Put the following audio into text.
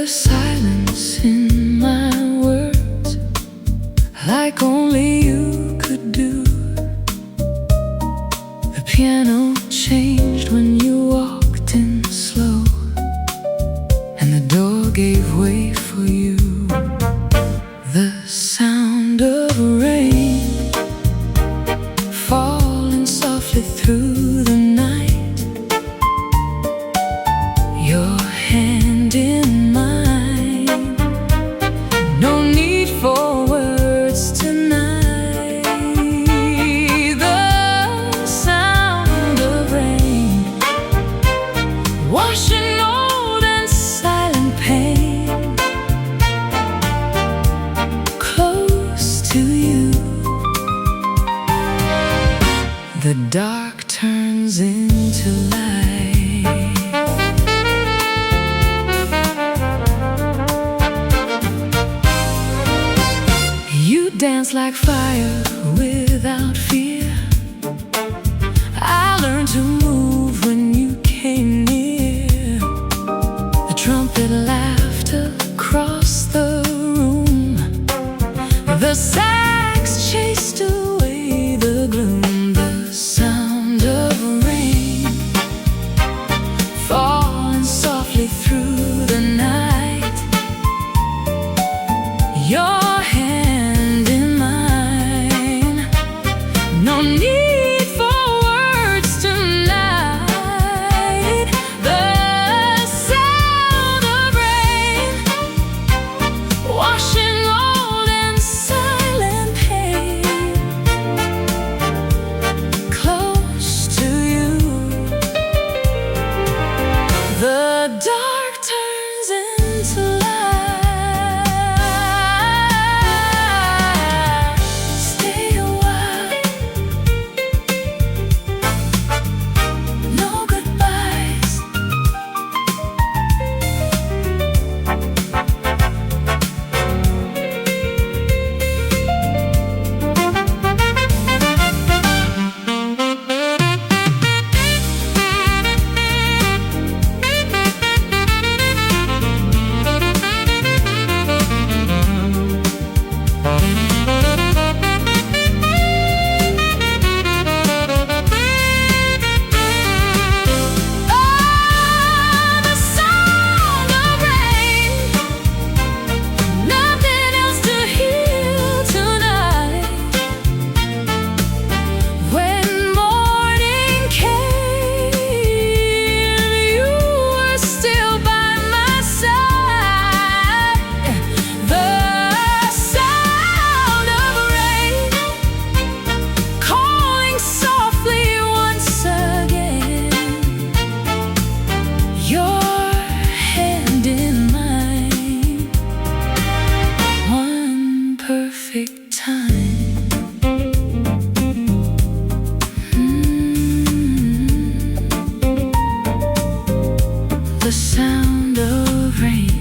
Silence in my words, like only you could do. The piano changed when you walked in slow, and the door gave way for you. The sound of rain falling softly through the night, your hand in mine. No need for words tonight. The sound of rain washing old and silent pain. Close to you, the dark turns into light. Dance like fire without fear. I learned to move when you came near. The trumpet laughed across the room. The sax chased away the gloom. The sound of rain falling softly through the night. Your no need for words tonight. The sound of rain washing old and silent pain. Close to you, the dark turns into light. Perfect time. The sound of rain